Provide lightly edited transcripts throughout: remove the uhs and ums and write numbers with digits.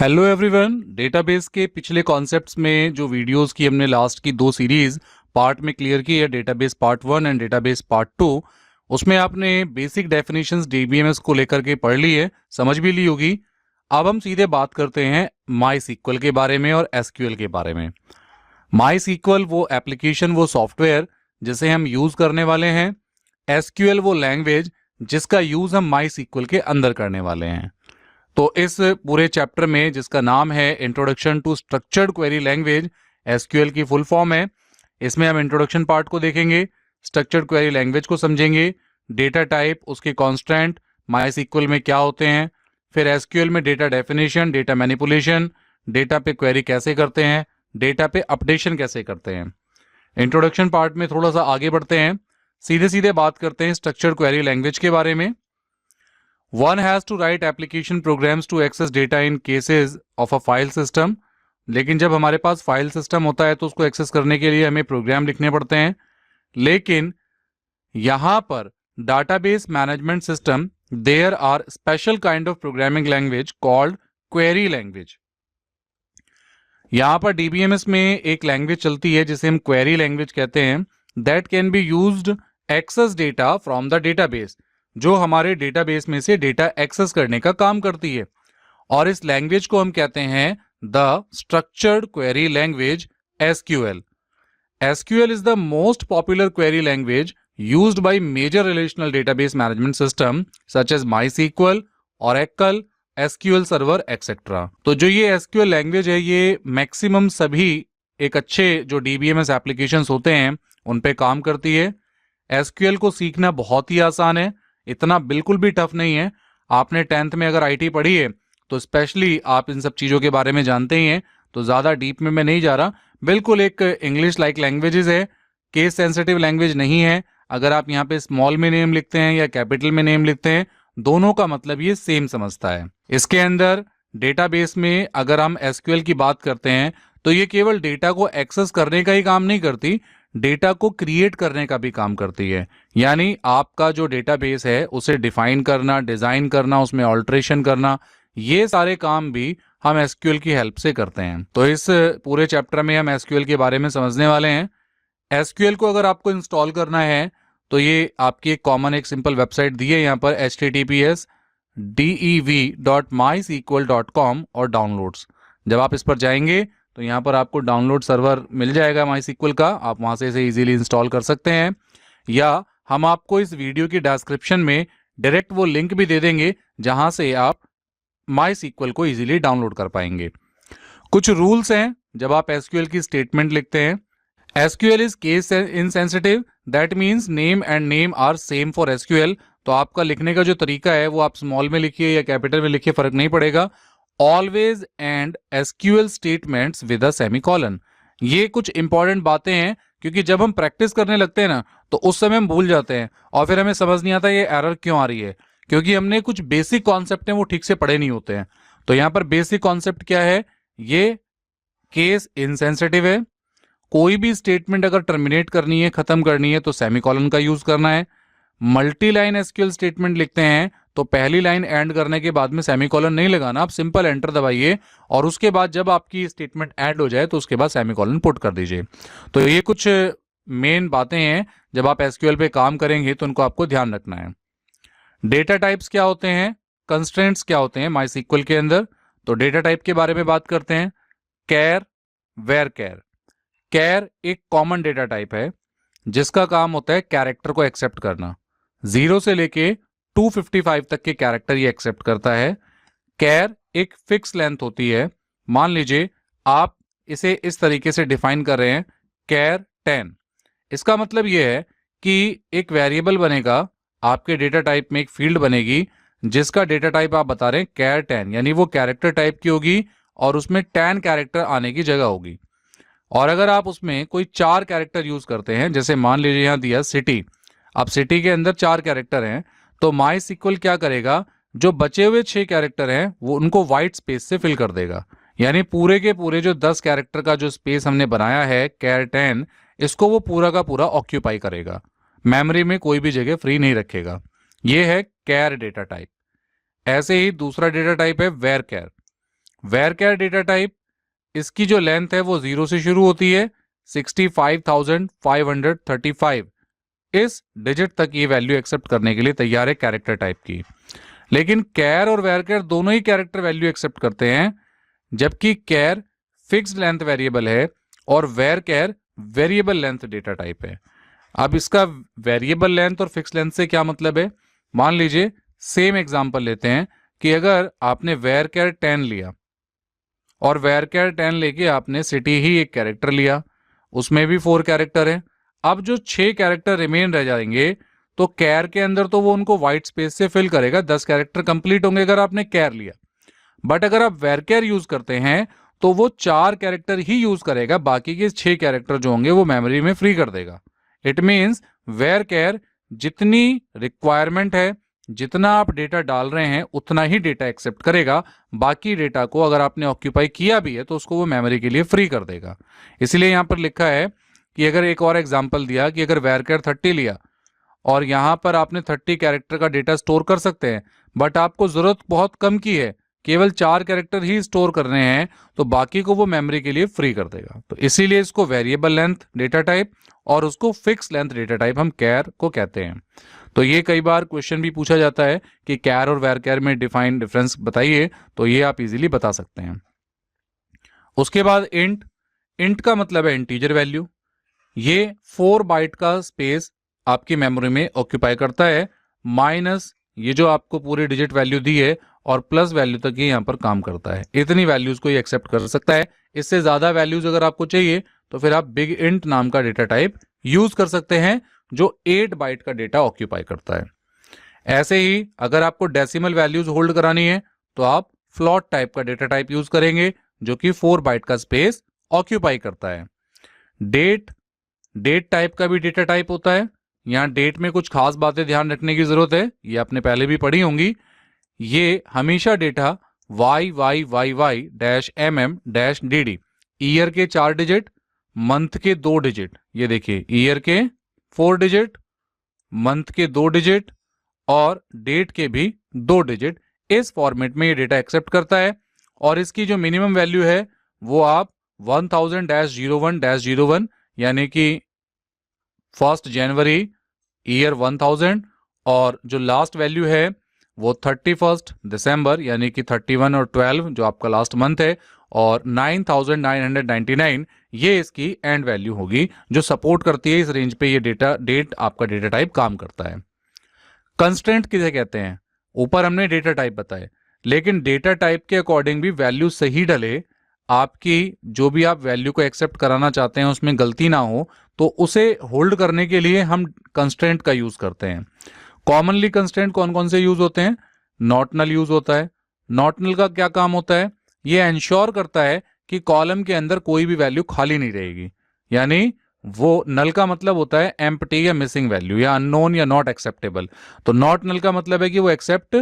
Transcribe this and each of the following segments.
Hello everyone. Database के पिछले concepts में जो वीडियोस की हमने लास्ट की दो सीरीज पार्ट में क्लियर की है, database part 1 and database part 2, उसमें आपने बेसिक डेफिनेशंस डीबीएमएस को लेकर के पढ़ ली है, समझ भी ली होगी। अब हम सीधे बात करते हैं माई सीक्वल के बारे में और एसक्यूएल के बारे में। माई सीक्वल वो एप्लीकेशन, वो सॉफ्टवेयर जिसे हम यूज करने वाले हैं। एसक्यूएल वो लैंग्वेज जिसका यूज हम माई सीक्वल के अंदर करने वाले हैं। तो इस पूरे चैप्टर में जिसका नाम है introduction to structured query language, SQL की फुल फॉर्म है, इसमें हम इंट्रोडक्शन पार्ट को देखेंगे, स्ट्रक्चर्ड क्वेरी लैंग्वेज को समझेंगे, डेटा टाइप, उसके कॉन्स्टेंट, माईसीक्वल में क्या होते हैं, फिर एसक्यूएल में data definition, data manipulation, data पे क्वेरी कैसे करते हैं, डेटा पे अपडेशन कैसे करते हैं। इंट्रोडक्शन पार्ट में थोड़ा सा आगे बढ़ते हैं, सीधे सीधे बात करते हैं स्ट्रक्चर्ड क्वेरी लैंग्वेज के बारे में। One has to write application programs to access data in cases of a file system। लेकिन जब हमारे पास फाइल सिस्टम होता है तो उसको एक्सेस करने के लिए हमें प्रोग्राम लिखने पड़ते हैं। लेकिन यहां पर database management system, there are special kind of programming language called query language. यहां पर डीबीएमएस में एक लैंग्वेज चलती है जिसे हम क्वेरी लैंग्वेज कहते हैं, that can be used access data from the database, जो हमारे डेटाबेस में से डेटा एक्सेस करने का काम करती है। और इस लैंग्वेज को हम कहते हैं the structured query language, SQL. SQL is the most popular query language used by major relational database management system such as MySQL, Oracle, SQL server etcetera. तो जो ये एसक्यूएल लैंग्वेज है, ये मैक्सिमम सभी एक अच्छे जो डीबीएमएस एप्लीकेशंस होते हैं उन पे काम करती है। एसक्यूएल को सीखना बहुत ही आसान है, इतना बिल्कुल भी टफ नहीं है। आपने 10th में अगर आईटी पढ़ी है तो स्पेशली आप इन सब चीज़ों के बारे में जानते ही हैं, तो ज़्यादा डीप में मैं नहीं जा रहा। बिल्कुल एक इंग्लिश लाइक लैंग्वेजेस है, केस सेंसिटिव लैंग्वेज नहीं है। अगर आप यहाँ पे स्मॉल में नेम लिखते हैं या कैपिटल में नेम लिखते हैं, दोनों का मतलब ये सेम समझता है। इसके अंदर डेटाबेस में अगर हम एसक्यूएल की बात करते हैं तो ये केवल डेटा को एक्सेस करने का ही काम नहीं करती, डेटा को क्रिएट करने का भी काम करती है। यानी आपका जो डेटाबेस है उसे डिफाइन करना, डिजाइन करना, उसमें ऑल्ट्रेशन करना, ये सारे काम भी हम एसक्यूएल की हेल्प से करते हैं। तो इस पूरे चैप्टर में हम एसक्यूएल के बारे में समझने वाले हैं। एसक्यूएल को अगर आपको इंस्टॉल करना है तो ये आपकी एक कॉमन एक सिंपल वेबसाइट दी है यहाँ पर, https://dev.mysequel.com और डाउनलोड्स। जब आप इस पर जाएंगे तो यहाँ पर आपको डाउनलोड सर्वर मिल जाएगा माईसीक्वल का, आप वहाँ से इसे इजीली इंस्टॉल कर सकते हैं, या हम आपको इस वीडियो की डिस्क्रिप्शन में डायरेक्ट वो लिंक भी दे देंगे जहाँ से आप माईसीक्वल को इजीली डाउनलोड कर पाएंगे। कुछ रूल्स हैं जब आप एसक्यूएल की स्टेटमेंट लिखते हैं। SQL is case insensitive, that means name and name are same for SQL. तो आपका लिखने का जो तरीका है वो आप स्मॉल में लिखिए या कैपिटल में लिखिए, फर्क नहीं पड़ेगा। Always and SQL statements with a semicolon. ये कुछ इंपॉर्टेंट बातें हैं क्योंकि जब हम प्रैक्टिस करने लगते हैं ना तो उस समय हम भूल जाते हैं और फिर हमें समझ नहीं आता ये एरर क्यों आ रही है, क्योंकि हमने कुछ बेसिक कॉन्सेप्ट हैं वो ठीक से पढ़े नहीं होते हैं। तो यहाँ पर बेसिक कॉन्सेप्ट क्या है, ये केस इनसेंसिटिव है। कोई भी स्टेटमेंट अगर टर्मिनेट करनी है, खत्म करनी है, तो सेमीकोलन का यूज करना है। मल्टी लाइन एसक्यूएल स्टेटमेंट लिखते हैं तो पहली लाइन एंड करने के बाद में सेमीकोलन नहीं लगाना, आप सिंपल एंटर दबाइए और उसके बाद जब आपकी स्टेटमेंट ऐड हो जाए तो उसके बाद सेमीकोलन पुट कर दीजिए। तो ये कुछ मेन बातें हैं, जब आप एसक्यूएल पे काम करेंगे तो उनको आपको ध्यान रखना है। डेटा टाइप्स क्या होते हैं, कंस्ट्रेंट्स क्या होते हैं माईसीक्वल के अंदर, तो डेटा टाइप के बारे में बात करते हैं। कैर, वेर कैर। कैर एक कॉमन डेटा टाइप है जिसका काम होता है कैरेक्टर को एक्सेप्ट करना। 0 से लेके 255 तक के कैरेक्टर ये एक्सेप्ट करता है। कैर एक फिक्स लेंथ होती है। मान लीजिए आप इसे इस तरीके से डिफाइन कर रहे हैं, कैर 10। इसका मतलब ये है कि एक वेरिएबल बनेगा, आपके डेटा टाइप में एक फील्ड बनेगी जिसका डेटा टाइप आप बता रहे हैं कैर 10, यानी वो कैरेक्टर टाइप की होगी और उसमें 10 कैरेक्टर आने की जगह होगी। और अगर आप उसमें कोई 4 कैरेक्टर यूज करते हैं, जैसे मान लीजिए यहां दिया सिटी, अब सिटी के अंदर 4 कैरेक्टर हैं, तो माईसीक्वल क्या करेगा, जो बचे हुए 6 कैरेक्टर हैं वो उनको व्हाइट स्पेस से फिल कर देगा। यानी पूरे के पूरे जो 10 कैरेक्टर का जो स्पेस हमने बनाया है कैर 10, इसको वो पूरा का पूरा ऑक्यूपाई करेगा, मेमोरी में कोई भी जगह फ्री नहीं रखेगा। ये है कैर डेटा टाइप। ऐसे ही दूसरा डेटा टाइप है varchar. varchar data type, इसकी जो लेंथ है वो 0 से शुरू होती है, 65,535 इस डिजिट तक ये वैल्यू एक्सेप्ट करने के लिए तैयार है कैरेक्टर टाइप की। लेकिन कैर और वैरकैर दोनों ही कैरेक्टर वैल्यू एक्सेप्ट करते हैं, जबकि कैर फिक्स्ड लेंथ वेरिएबल है और वैरकैर वेरिएबल लेंथ डेटा टाइप है। अब इसका वेरिएबल लेंथ और फिक्स लेंथ से क्या मतलब है? मान लीजिए सेम एग्जांपल लेते हैं कि अगर आपने वैरकैर 10 लिया और वैरकैर 10 लेके आपने सिटी ही एक कैरेक्टर लिया, उसमें भी 4 कैरेक्टर है। अब जो 6 कैरेक्टर रिमेन रह जाएंगे तो कैर के अंदर तो वो उनको व्हाइट स्पेस से फिल करेगा, 10 कैरेक्टर कंप्लीट होंगे अगर आपने कैर लिया। बट अगर आप वैरकैर यूज करते हैं तो वो 4 कैरेक्टर ही यूज करेगा, बाकी के 6 कैरेक्टर जो होंगे वो मेमोरी में फ्री कर देगा। इट मीन्स वैरकैर जितनी रिक्वायरमेंट है, जितना आप डेटा डाल रहे हैं उतना ही डेटा एक्सेप्ट करेगा, बाकी डेटा को अगर आपने ऑक्यूपाई किया भी है तो उसको वो मेमोरी के लिए फ्री कर देगा। इसलिए यहां पर लिखा है कि अगर एक और एग्जांपल दिया कि अगर वैरकैर 30 लिया और यहां पर आपने 30 कैरेक्टर का डेटा स्टोर कर सकते हैं, बट आपको जरूरत बहुत कम की है, केवल 4 कैरेक्टर ही स्टोर करने हैं, तो बाकी को वो मेमोरी के लिए फ्री कर देगा। तो इसीलिए इसको वेरिएबल लेंथ डेटा टाइप और उसको फिक्स लेंथ डेटा टाइप हम कैर को कहते हैं। तो ये कई बार क्वेश्चन भी पूछा जाता है कि कैर और वैरकैर में डिफाइन डिफरेंस बताइए, तो ये आप इजीली बता सकते हैं। उसके बाद इंट, इंट का मतलब है इंटीजर वैल्यू। ये 4 बाइट का स्पेस आपकी मेमोरी में ऑक्यूपाई करता है, माइनस ये जो आपको पूरी डिजिट वैल्यू दी है और प्लस वैल्यू तक ये यहां पर काम करता है। इतनी वैल्यूज को ये एक्सेप्ट कर सकता है। इससे ज्यादा वैल्यूज अगर आपको चाहिए तो फिर आप बिग इंट नाम का डेटा टाइप यूज कर सकते हैं जो 8 बाइट का डेटा ऑक्यूपाई करता है। ऐसे ही अगर आपको डेसिमल वैल्यूज होल्ड करानी है तो आप फ्लोट टाइप का डेटा टाइप यूज करेंगे जो कि 4 बाइट का स्पेस ऑक्यूपाई करता है। डेट, डेट टाइप का भी डेटा टाइप होता है। यहां डेट में कुछ खास बातें ध्यान रखने की जरूरत है, ये आपने पहले भी पढ़ी होंगी। ये हमेशा डेटा YYYY-MM-DD, ईयर के 4 डिजिट, मंथ के 2 डिजिट, ये देखिए ईयर के 4 डिजिट, मंथ के 2 डिजिट और डेट के भी 2 डिजिट, इस फॉर्मेट में ये डेटा एक्सेप्ट करता है। और इसकी जो मिनिमम वैल्यू है वो आप 1000-01-01 यानी कि 1 जनवरी ईयर 1000, और जो लास्ट वैल्यू है वो 31 दिसंबर यानी कि 31 और 12 जो आपका लास्ट मंथ है, और 9999 ये इसकी एंड वैल्यू होगी जो सपोर्ट करती है इस रेंज पे ये डेटा डेट आपका डेटा टाइप काम करता है। कंस्ट्रेंट किसे कहते हैं? ऊपर हमने डेटा टाइप बताए, लेकिन डेटा टाइप के अकॉर्डिंग भी वैल्यू सही डले, आपकी जो भी आप वैल्यू को एक्सेप्ट कराना चाहते हैं उसमें गलती ना हो, तो उसे होल्ड करने के लिए हम कंस्ट्रेंट का यूज करते हैं। कॉमनली कंस्ट्रेंट कौन कौन से यूज होते हैं? नॉट नल यूज होता है। नॉट नल का क्या काम होता है? ये एंश्योर करता है कि कॉलम के अंदर कोई भी वैल्यू खाली नहीं रहेगी, यानी वो नल का मतलब होता है एम्प्टी या मिसिंग वैल्यू या अननोन या नॉट एक्सेप्टेबल। तो नॉट नल का मतलब है कि वो एक्सेप्ट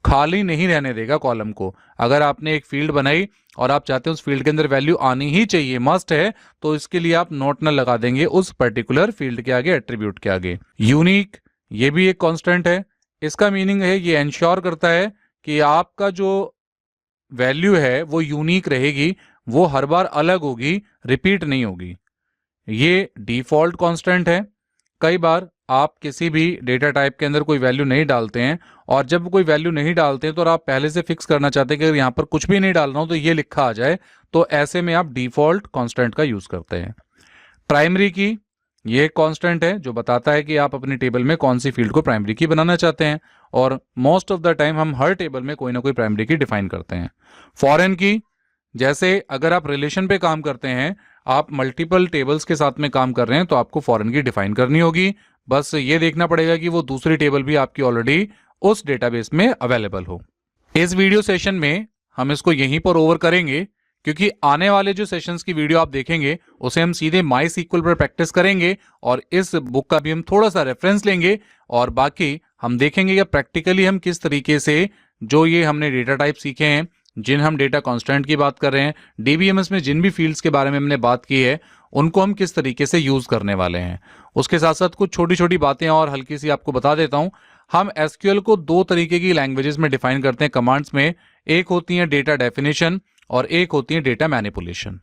खाली नहीं रहने देगा कॉलम को। अगर आपने एक फील्ड बनाई और आप चाहते हैं उस फील्ड के अंदर वैल्यू आनी ही चाहिए, मस्ट है, तो इसके लिए आप नॉट नल लगा देंगे उस पर्टिकुलर फील्ड के आगे, एट्रीब्यूट के आगे। यूनिक, ये भी एक कांस्टेंट है। इसका मीनिंग है ये एंश्योर करता है कि आपका जो वैल्यू है वो यूनिक रहेगी, वो हर बार अलग होगी, रिपीट नहीं होगी। ये डिफॉल्ट कांस्टेंट है। कई बार आप किसी भी डेटा टाइप के अंदर कोई वैल्यू नहीं डालते हैं, और जब कोई वैल्यू नहीं डालते हैं तो आप पहले से फिक्स करना चाहते हैं कि अगर यहाँ पर कुछ भी नहीं डालना हो तो ये लिखा आ जाए, तो ऐसे में आप डिफॉल्ट कांस्टेंट का यूज करते हैं। प्राइमरी की, ये कांस्टेंट है जो बताता है कि आप अपनी टेबल में कौन सी फील्ड को प्राइमरी की बनाना चाहते हैं, और मोस्ट ऑफ द टाइम हम हर टेबल में कोई ना कोई प्राइमरी की डिफाइन करते हैं। फॉरेन की, जैसे अगर आप रिलेशन पे काम करते हैं, आप मल्टीपल टेबल्स के साथ में काम कर रहे हैं, तो आपको फॉरेन की डिफाइन करनी होगी। बस ये देखना पड़ेगा कि वो दूसरी टेबल भी आपकी ऑलरेडी उस डेटाबेस में अवेलेबल हो। इस वीडियो सेशन में हम इसको यहीं पर ओवर करेंगे, क्योंकि आने वाले जो सेशंस की वीडियो आप देखेंगे उसे हम सीधे MySQL पर प्रैक्टिस करेंगे, और इस बुक का भी हम थोड़ा सा रेफरेंस लेंगे, और बाकी हम देखेंगे कि प्रैक्टिकली हम किस तरीके से जो ये हमने डेटा टाइप सीखे हैं, जिन हम डेटा कांस्टेंट की बात कर रहे हैं, डीबीएमएस में जिन भी फील्ड्स के बारे में हमने बात की है, उनको हम किस तरीके से यूज करने वाले हैं। उसके साथ साथ कुछ छोटी छोटी बातें और हल्की सी आपको बता देता हूं। हम एसक्यूएल को 2 तरीके की लैंग्वेजेस में डिफाइन करते हैं कमांड्स में। एक होती है डेटा डेफिनेशन और एक होती है डेटा मैनिपुलेशन।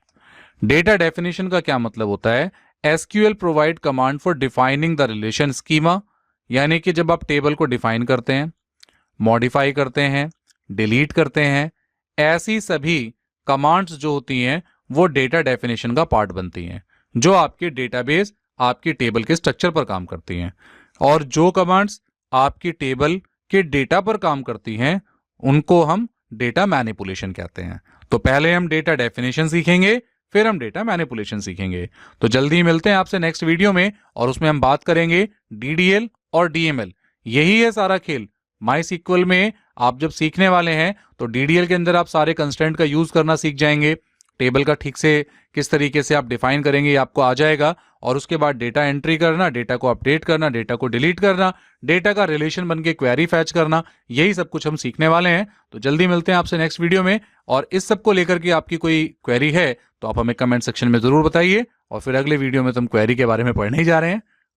डेटा डेफिनेशन का क्या मतलब होता है? SQL provide command for defining the relation schema, यानी कि जब आप टेबल को डिफाइन करते हैं, मॉडिफाई करते हैं, डिलीट करते हैं, ऐसी सभी कमांड्स जो होती हैं वो डेटा डेफिनेशन का पार्ट बनती हैं, जो आपके डेटाबेस, आपकी टेबल के स्ट्रक्चर पर काम करती हैं। और जो कमांड्स आपकी टेबल के डेटा पर काम करती हैं उनको हम डेटा मैनिपुलेशन कहते हैं। तो पहले हम डेटा डेफिनेशन सीखेंगे, फिर हम डेटा मैनिपुलेशन सीखेंगे। तो जल्दी मिलते हैं आपसे नेक्स्ट वीडियो में, और उसमें हम बात करेंगे डीडीएल और डीएमएल। यही है सारा खेल। माई में आप जब सीखने वाले हैं तो डीडीएल के अंदर आप सारे कंस्ट्रेंट का यूज करना सीख जाएंगे, टेबल का ठीक से किस तरीके से आप डिफाइन करेंगे ये आपको आ जाएगा, और उसके बाद डेटा एंट्री करना, डेटा को अपडेट करना, डेटा को डिलीट करना, डेटा का रिलेशन बन के क्वेरी फैच करना, यही सब कुछ हम सीखने वाले हैं। तो जल्दी मिलते हैं आपसे नेक्स्ट वीडियो में, और इस सब को लेकर के आपकी कोई क्वेरी है तो आप हमें कमेंट सेक्शन में जरूर बताइए, और फिर अगले वीडियो में तो हम क्वेरी के बारे में पढ़ने ही जा रहे हैं।